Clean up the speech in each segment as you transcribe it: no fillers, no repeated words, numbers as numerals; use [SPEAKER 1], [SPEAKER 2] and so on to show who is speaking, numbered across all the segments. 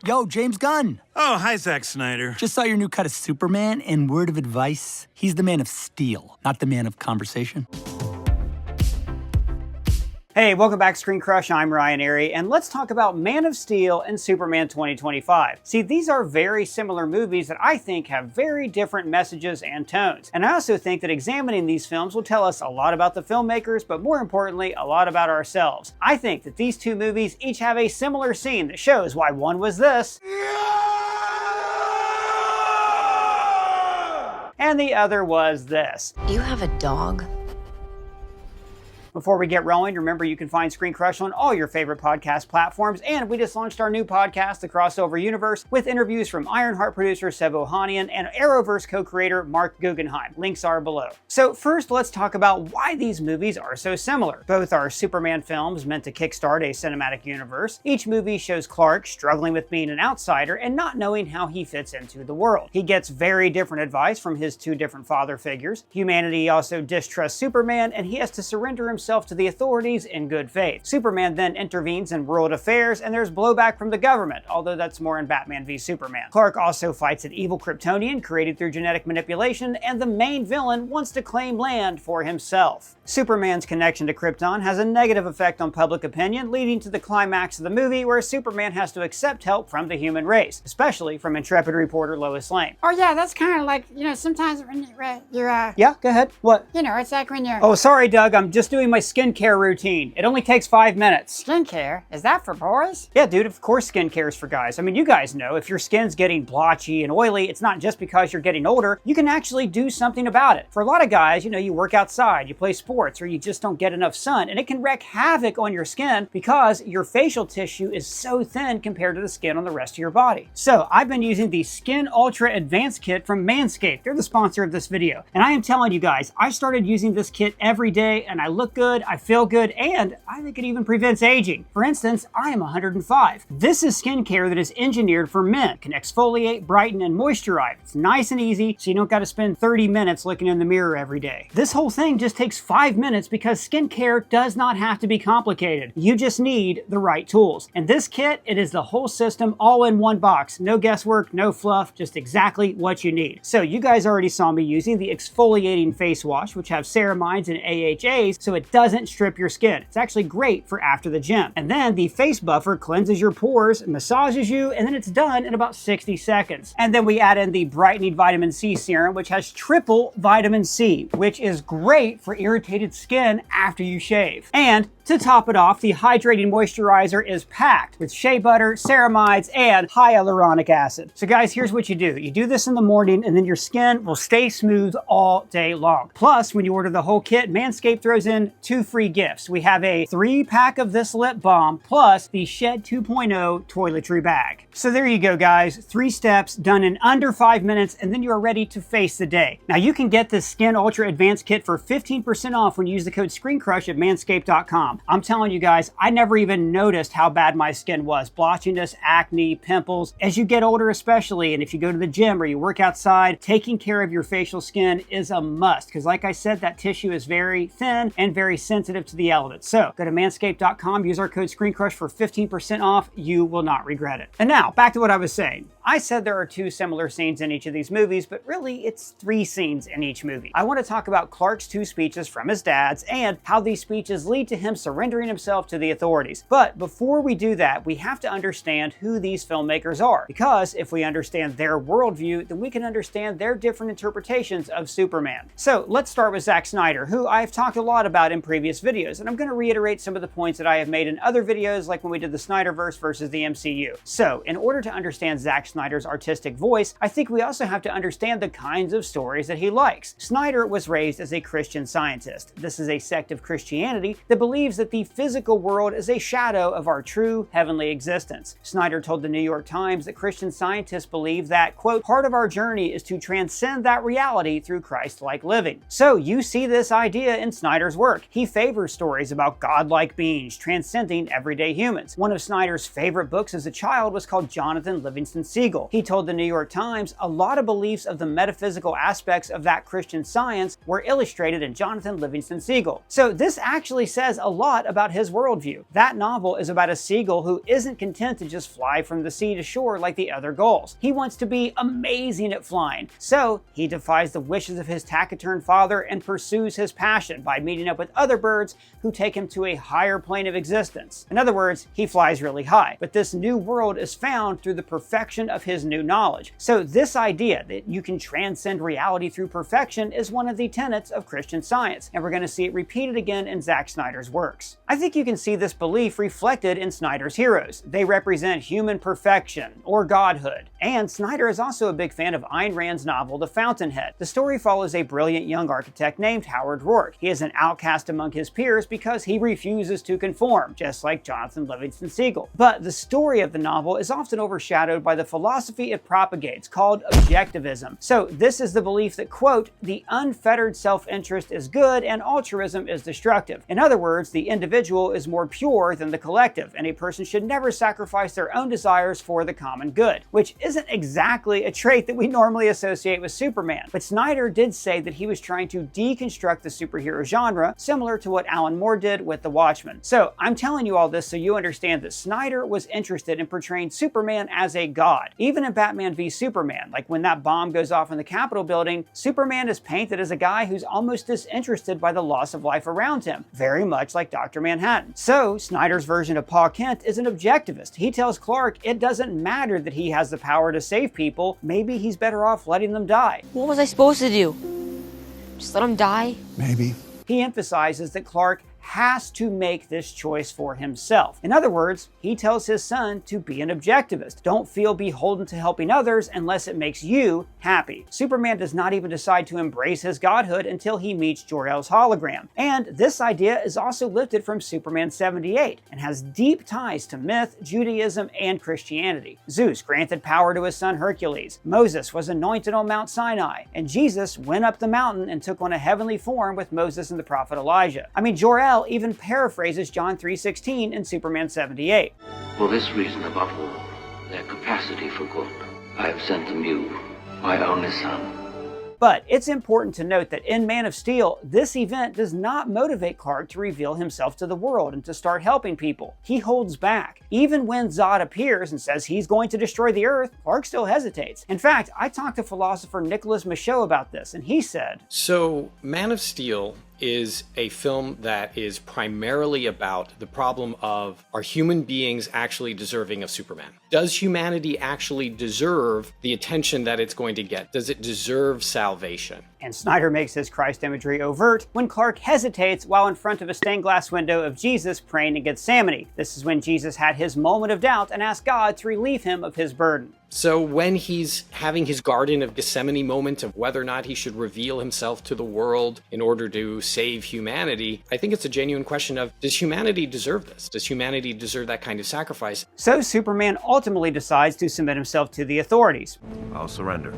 [SPEAKER 1] Yo, James Gunn.
[SPEAKER 2] Oh, hi, Zack Snyder.
[SPEAKER 1] Just saw your new cut of Superman, and word of advice, he's the man of steel, not the man of conversation.
[SPEAKER 3] Hey, welcome back to ScreenCrush. I'm Ryan Airy, and let's talk about Man of Steel and Superman 2025. See, these are very similar movies that I think have very different messages and tones. And I also think that examining these films will tell us a lot about the filmmakers, but more importantly, a lot about ourselves. I think that these two movies each have a similar scene that shows why one was this, and the other was this.
[SPEAKER 4] You have a dog?
[SPEAKER 3] Before we get rolling, remember you can find ScreenCrush on all your favorite podcast platforms, and we just launched our new podcast, The Crossover Universe, with interviews from Ironheart producer Seb Ohanian and Arrowverse co-creator Mark Guggenheim. Links are below. So first, let's talk about why these movies are so similar. Both are Superman films meant to kickstart a cinematic universe. Each movie shows Clark struggling with being an outsider and not knowing how he fits into the world. He gets very different advice from his two different father figures. Humanity also distrusts Superman, and he has to surrender himself to the authorities in good faith. Superman then intervenes in world affairs, and there's blowback from the government, although that's more in Batman v Superman. Clark also fights an evil Kryptonian created through genetic manipulation, and the main villain wants to claim land for himself. Superman's connection to Krypton has a negative effect on public opinion, leading to the climax of the movie where Superman has to accept help from the human race, especially from intrepid reporter Lois Lane.
[SPEAKER 5] Oh yeah, that's kind of like, sometimes when you're
[SPEAKER 3] Yeah, go ahead. What?
[SPEAKER 5] It's like when you're...
[SPEAKER 3] Oh, sorry, Doug. I'm just doing my skincare routine. It only takes 5 minutes.
[SPEAKER 5] Skincare? Is that for boys?
[SPEAKER 3] Yeah, dude, of course skincare is for guys. I mean, you guys know if your skin's getting blotchy and oily, it's not just because you're getting older. You can actually do something about it. For a lot of guys, you work outside, you play sports, or you just don't get enough sun, and it can wreak havoc on your skin because your facial tissue is so thin compared to the skin on the rest of your body. So I've been using the Skin Ultra Advanced Kit from Manscaped. They're the sponsor of this video. And I am telling you guys, I started using this kit every day, and I look good, I feel good, and I think it even prevents aging. For instance, I am 105. This is skincare that is engineered for men. It can exfoliate, brighten, and moisturize. It's nice and easy, so you don't got to spend 30 minutes looking in the mirror every day. This whole thing just takes 5 minutes because skincare does not have to be complicated. You just need the right tools. And this kit, it is the whole system all in one box. No guesswork, no fluff, just exactly what you need. So you guys already saw me using the exfoliating face wash, which have ceramides and AHAs, so it doesn't strip your skin. It's actually great for after the gym. And then the face buffer cleanses your pores, massages you, and then it's done in about 60 seconds. And then we add in the brightening vitamin C serum, which has triple vitamin C, which is great for irritated skin after you shave. And to top it off, the hydrating moisturizer is packed with shea butter, ceramides, and hyaluronic acid. So guys, here's what you do. You do this in the morning, and then your skin will stay smooth all day long. Plus, when you order the whole kit, Manscaped throws in 2 free gifts. We have a 3-pack of this lip balm, plus the Shed 2.0 toiletry bag. So there you go, guys. 3 steps done in under 5 minutes, and then you are ready to face the day. Now, you can get this Skin Ultra Advanced Kit for 15% off when you use the code ScreenCrush at manscaped.com. I'm telling you guys, I never even noticed how bad my skin was. Blotchiness, acne, pimples. As you get older especially, and if you go to the gym or you work outside, taking care of your facial skin is a must. Because like I said, that tissue is very thin and very sensitive to the elements. So go to manscaped.com, use our code ScreenCrush for 15% off. You will not regret it. And now, back to what I was saying. I said there are 2 similar scenes in each of these movies, but really it's 3 scenes in each movie. I want to talk about Clark's 2 speeches from his dad's and how these speeches lead to him surrendering himself to the authorities. But before we do that, we have to understand who these filmmakers are. Because if we understand their worldview, then we can understand their different interpretations of Superman. So let's start with Zack Snyder, who I've talked a lot about in previous videos, and I'm going to reiterate some of the points that I have made in other videos, like when we did the Snyderverse versus the MCU. So in order to understand Zack Snyder's artistic voice, I think we also have to understand the kinds of stories that he likes. Snyder was raised as a Christian Scientist. This is a sect of Christianity that believes that the physical world is a shadow of our true heavenly existence. Snyder told the New York Times that Christian Scientists believe that, quote, part of our journey is to transcend that reality through Christ-like living. So you see this idea in Snyder's work. He favors stories about godlike beings transcending everyday humans. One of Snyder's favorite books as a child was called Jonathan Livingston Seagull. He told the New York Times a lot of beliefs of the metaphysical aspects of that Christian science were illustrated in Jonathan Livingston Seagull. So this actually says a lot about his worldview. That novel is about a seagull who isn't content to just fly from the sea to shore like the other gulls. He wants to be amazing at flying, so he defies the wishes of his taciturn father and pursues his passion by meeting up with other birds who take him to a higher plane of existence. In other words, he flies really high, but this new world is found through the perfection of his new knowledge. So this idea that you can transcend reality through perfection is one of the tenets of Christian Science, and we're going to see it repeated again in Zack Snyder's works. I think you can see this belief reflected in Snyder's heroes. They represent human perfection, or godhood. And Snyder is also a big fan of Ayn Rand's novel The Fountainhead. The story follows a brilliant young architect named Howard Rourke. He is an outcast among his peers because he refuses to conform, just like Jonathan Livingston Seagull. But the story of the novel is often overshadowed by the philosophy it propagates, called objectivism. So this is the belief that, quote, the unfettered self-interest is good and altruism is destructive. In other words, the individual is more pure than the collective, and a person should never sacrifice their own desires for the common good, which isn't exactly a trait that we normally associate with Superman. But Snyder did say that he was trying to deconstruct the superhero genre, similar to what Alan Moore did with The Watchmen. So I'm telling you all this so you understand that Snyder was interested in portraying Superman as a god. Even in Batman v Superman, like when that bomb goes off in the Capitol building, Superman is painted as a guy who's almost disinterested by the loss of life around him, very much like Dr. Manhattan. So Snyder's version of Pa Kent is an objectivist. He tells Clark it doesn't matter that he has the power to save people, maybe he's better off letting them die.
[SPEAKER 2] What was I supposed to do? Just let him die?
[SPEAKER 4] Maybe.
[SPEAKER 3] He emphasizes that Clark has to make this choice for himself. In other words, he tells his son to be an objectivist. Don't feel beholden to helping others unless it makes you happy. Superman does not even decide to embrace his godhood until he meets Jor-El's hologram. And this idea is also lifted from Superman 78 and has deep ties to myth, Judaism, and Christianity. Zeus granted power to his son Hercules. Moses was anointed on Mount Sinai. And Jesus went up the mountain and took on a heavenly form with Moses and the prophet Elijah. I mean, Jor-El even paraphrases John 3:16 in Superman 78.
[SPEAKER 6] For this reason above all, their capacity for good, I have sent them you, my only son.
[SPEAKER 3] But it's important to note that in Man of Steel, this event does not motivate Clark to reveal himself to the world and to start helping people. He holds back. Even when Zod appears and says he's going to destroy the Earth, Clark still hesitates. In fact, I talked to philosopher Nicholas Michaud about this, and he said,
[SPEAKER 7] So, Man of Steel is a film that is primarily about the problem of, are human beings actually deserving of Superman? Does humanity actually deserve the attention that it's going to get? Does it deserve salvation?
[SPEAKER 3] And Snyder makes his Christ imagery overt when Clark hesitates while in front of a stained glass window of Jesus praying in Gethsemane. This is when Jesus had his moment of doubt and asked God to relieve him of his burden.
[SPEAKER 7] So when he's having his Garden of Gethsemane moment of whether or not he should reveal himself to the world in order to save humanity, I think it's a genuine question of, does humanity deserve this? Does humanity deserve that kind of sacrifice?
[SPEAKER 3] So Superman ultimately decides to submit himself to the authorities.
[SPEAKER 8] I'll surrender,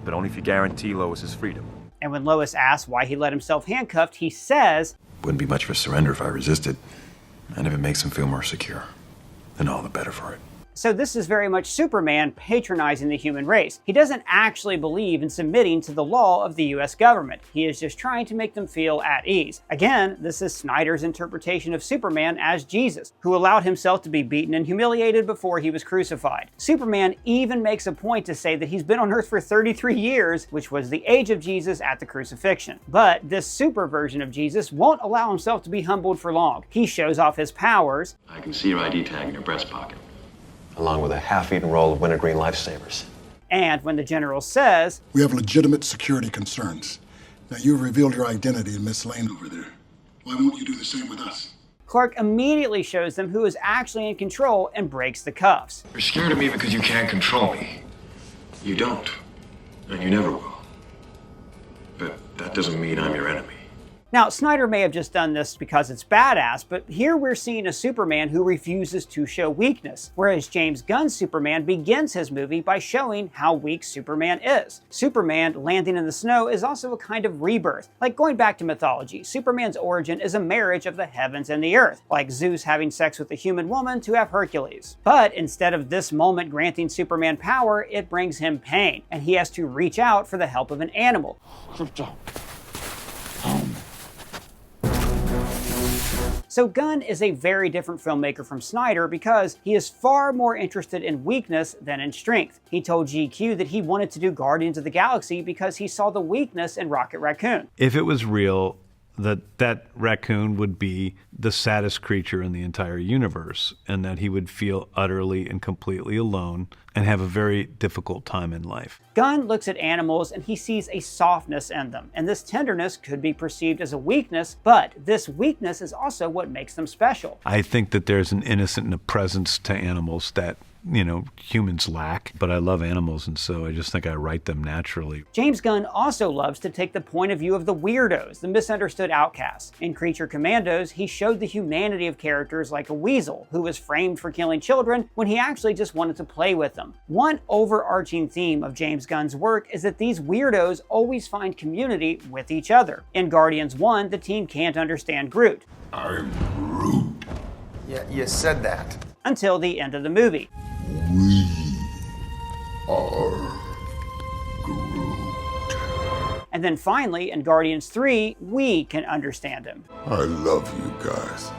[SPEAKER 8] but only if you guarantee Lois's freedom.
[SPEAKER 3] And when Lois asks why he let himself handcuffed, he says,
[SPEAKER 4] Wouldn't be much of a surrender if I resisted. And if it makes him feel more secure, then all the better for it.
[SPEAKER 3] So this is very much Superman patronizing the human race. He doesn't actually believe in submitting to the law of the US government. He is just trying to make them feel at ease. Again, this is Snyder's interpretation of Superman as Jesus, who allowed himself to be beaten and humiliated before he was crucified. Superman even makes a point to say that he's been on Earth for 33 years, which was the age of Jesus at the crucifixion. But this super version of Jesus won't allow himself to be humbled for long. He shows off his powers.
[SPEAKER 9] I can see your ID tag in your breast pocket,
[SPEAKER 10] along with a half-eaten roll of wintergreen lifesavers.
[SPEAKER 3] And when the general says,
[SPEAKER 11] We have legitimate security concerns. Now, you've revealed your identity in Miss Lane over there. Why won't you do the same with us?
[SPEAKER 3] Clark immediately shows them who is actually in control and breaks the cuffs.
[SPEAKER 9] You're scared of me because you can't control me. You don't, and you never will. But that doesn't mean I'm your enemy.
[SPEAKER 3] Now, Snyder may have just done this because it's badass, but here we're seeing a Superman who refuses to show weakness, whereas James Gunn's Superman begins his movie by showing how weak Superman is. Superman landing in the snow is also a kind of rebirth. Like going back to mythology, Superman's origin is a marriage of the heavens and the earth, like Zeus having sex with a human woman to have Hercules. But instead of this moment granting Superman power, it brings him pain, and he has to reach out for the help of an animal. So Gunn is a very different filmmaker from Snyder because he is far more interested in weakness than in strength. He told GQ that he wanted to do Guardians of the Galaxy because he saw the weakness in Rocket Raccoon.
[SPEAKER 12] If it was real, that raccoon would be the saddest creature in the entire universe, and that he would feel utterly and completely alone and have a very difficult time in life.
[SPEAKER 3] Gunn looks at animals and he sees a softness in them, and this tenderness could be perceived as a weakness, but this weakness is also what makes them special.
[SPEAKER 12] I think that there's an innocent and a presence to animals that humans lack, but I love animals, and so I just think I write them naturally.
[SPEAKER 3] James Gunn also loves to take the point of view of the weirdos, the misunderstood outcasts. In Creature Commandos, he showed the humanity of characters like a weasel, who was framed for killing children when he actually just wanted to play with them. One overarching theme of James Gunn's work is that these weirdos always find community with each other. In Guardians 1, the team can't understand Groot.
[SPEAKER 11] I'm Groot.
[SPEAKER 13] Yeah, you said that.
[SPEAKER 3] Until the end of the movie.
[SPEAKER 11] We are Groot.
[SPEAKER 3] And then finally, in Guardians 3, we can understand him.
[SPEAKER 11] I love you guys.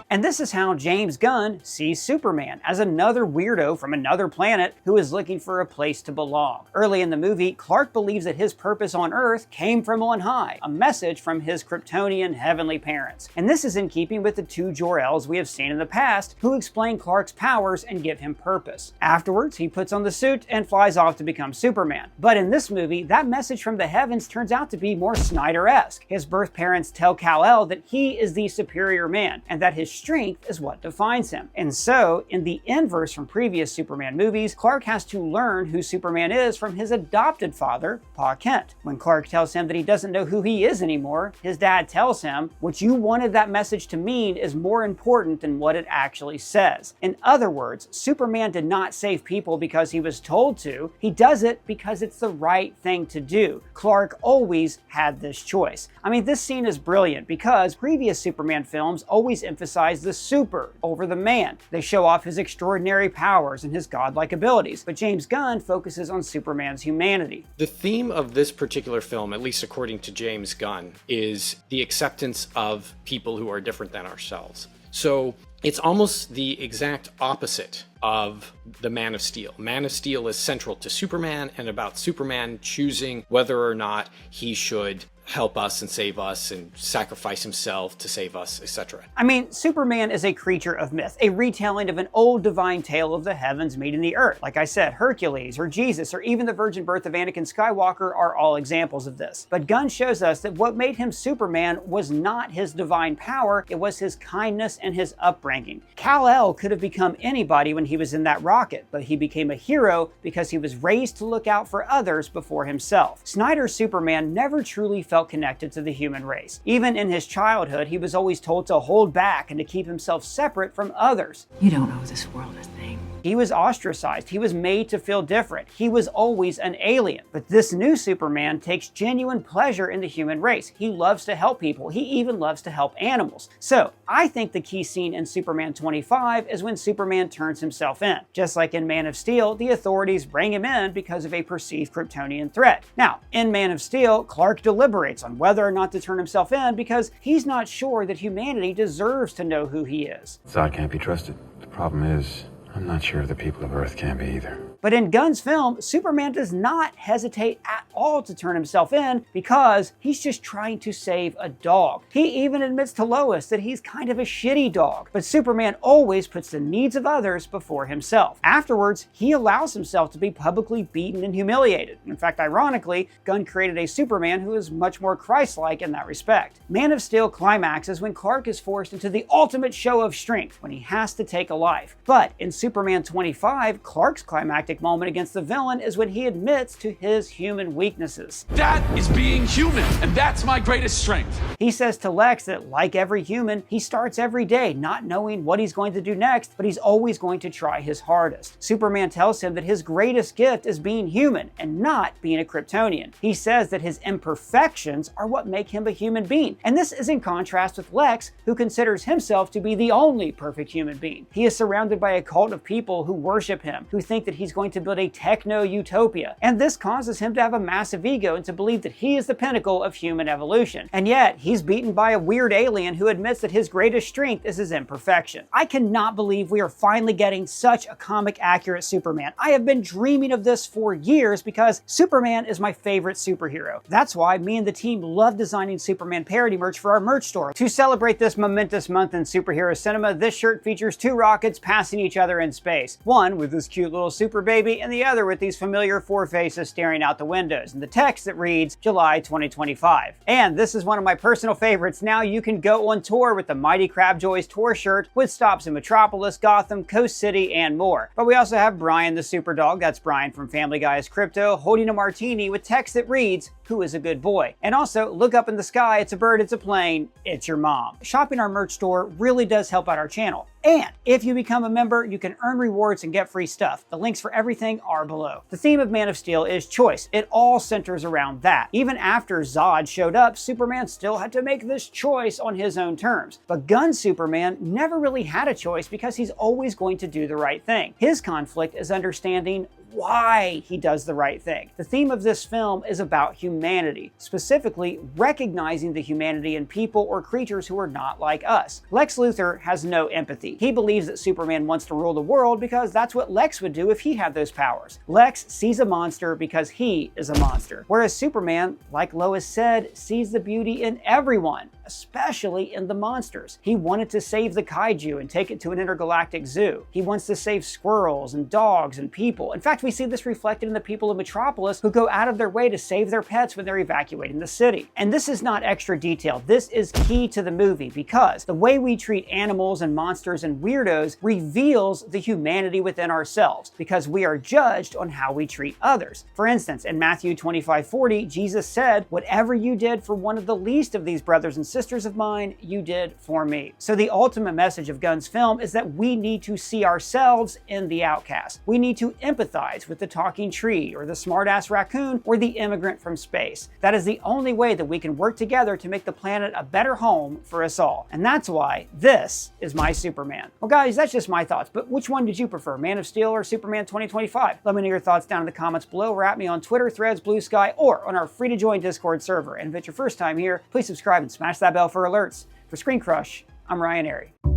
[SPEAKER 3] And this is how James Gunn sees Superman, as another weirdo from another planet who is looking for a place to belong. Early in the movie, Clark believes that his purpose on Earth came from on high, a message from his Kryptonian heavenly parents. And this is in keeping with the two Jor-Els we have seen in the past, who explain Clark's powers and give him purpose. Afterwards, he puts on the suit and flies off to become Superman. But in this movie, that message from the heavens turns out to be more Snyder-esque. His birth parents tell Kal-El that he is the superior man, and that his strength is what defines him. And so, in the inverse from previous Superman movies, Clark has to learn who Superman is from his adopted father, Pa Kent. When Clark tells him that he doesn't know who he is anymore, his dad tells him, what you wanted that message to mean is more important than what it actually says. In other words, Superman did not save people because he was told to. He does it because it's the right thing to do. Clark always had this choice. I mean, this scene is brilliant because previous Superman films always emphasize the super over the man. They show off his extraordinary powers and his godlike abilities, but James Gunn focuses on Superman's humanity.
[SPEAKER 7] The theme of this particular film, at least according to James Gunn, is the acceptance of people who are different than ourselves. So it's almost the exact opposite of the Man of Steel. Man of Steel is central to Superman and about Superman choosing whether or not he should help us and save us and sacrifice himself to save us, etc.
[SPEAKER 3] I mean, Superman is a creature of myth, a retelling of an old divine tale of the heavens meeting the earth. Like I said, Hercules or Jesus or even the virgin birth of Anakin Skywalker are all examples of this. But Gunn shows us that what made him Superman was not his divine power, it was his kindness and his upbringing. Kal-El could have become anybody when he was in that rocket, but he became a hero because he was raised to look out for others before himself. Snyder's Superman never truly felt connected to the human race. Even in his childhood, he was always told to hold back and to keep himself separate from others.
[SPEAKER 14] You don't owe this world a thing.
[SPEAKER 3] He was ostracized. He was made to feel different. He was always an alien. But this new Superman takes genuine pleasure in the human race. He loves to help people. He even loves to help animals. So I think the key scene in Superman 25 is when Superman turns himself in. Just like in Man of Steel, the authorities bring him in because of a perceived Kryptonian threat. Now, in Man of Steel, Clark deliberates on whether or not to turn himself in because he's not sure that humanity deserves to know who he is.
[SPEAKER 10] Zod can't be trusted. The problem is, I'm not sure the people of Earth can be either.
[SPEAKER 3] But in Gunn's film, Superman does not hesitate at all to turn himself in because he's just trying to save a dog. He even admits to Lois that he's kind of a shitty dog. But Superman always puts the needs of others before himself. Afterwards, he allows himself to be publicly beaten and humiliated. In fact, ironically, Gunn created a Superman who is much more Christ-like in that respect. Man of Steel climaxes when Clark is forced into the ultimate show of strength, when he has to take a life. But in Superman 25, Clark's climactic moment against the villain is when he admits to his human weaknesses.
[SPEAKER 15] That is being human, and that's my greatest strength.
[SPEAKER 3] He says to Lex that, like every human, he starts every day not knowing what he's going to do next, but he's always going to try his hardest. Superman tells him that his greatest gift is being human and not being a Kryptonian. He says that his imperfections are what make him a human being. And this is in contrast with Lex, who considers himself to be the only perfect human being. He is surrounded by a cult of people who worship him, who think that he's going to build a techno-utopia. And this causes him to have a massive ego and to believe that he is the pinnacle of human evolution. And yet, he's beaten by a weird alien who admits that his greatest strength is his imperfection. I cannot believe we are finally getting such a comic-accurate Superman. I have been dreaming of this for years because Superman is my favorite superhero. That's why me and the team love designing Superman parody merch for our merch store. To celebrate this momentous month in superhero cinema, this shirt features two rockets passing each other in space. One with this cute little super baby and the other with these familiar four faces staring out the windows, and the text that reads July 2025. And this is one of my personal favorites. Now you can go on tour with the Mighty Crabjoy's tour shirt with stops in Metropolis, Gotham, Coast City, and more. But we also have Brian the Super Dog, that's Brian from Family Guy's Crypto, holding a martini with text that reads, "Who is a good boy?" And also, look up in the sky, it's a bird, it's a plane, it's your mom. Shopping our merch store really does help out our channel. And if you become a member, you can earn rewards and get free stuff. The links for everything are below. The theme of Man of Steel is choice. It all centers around that. Even after Zod showed up, Superman still had to make this choice on his own terms. But Gunn's Superman never really had a choice because he's always going to do the right thing. His conflict is understanding why he does the right thing. The theme of this film is about humanity, specifically recognizing the humanity in people or creatures who are not like us. Lex Luthor has no empathy. He believes that Superman wants to rule the world because that's what Lex would do if he had those powers. Lex sees a monster because he is a monster. Whereas Superman, like Lois said, sees the beauty in everyone, especially in the monsters. He wanted to save the kaiju and take it to an intergalactic zoo. He wants to save squirrels and dogs and people. In fact, we see this reflected in the people of Metropolis who go out of their way to save their pets when they're evacuating the city. And this is not extra detail. This is key to the movie because the way we treat animals and monsters and weirdos reveals the humanity within ourselves because we are judged on how we treat others. For instance, in Matthew 25:40, Jesus said, "Whatever you did for one of the least of these brothers and sisters of mine, you did for me." So the ultimate message of Gunn's film is that we need to see ourselves in the outcast. We need to empathize with the talking tree or the smartass raccoon or the immigrant from space. That is the only way that we can work together to make the planet a better home for us all. And that's why this is my Superman. Well guys, that's just my thoughts, but which one did you prefer, Man of Steel or Superman 2025? Let me know your thoughts down in the comments below or at me on Twitter, Threads, Blue Sky, or on our free to join Discord server. And if it's your first time here, please subscribe and smash that bell for alerts. For ScreenCrush, I'm Ryan Airy.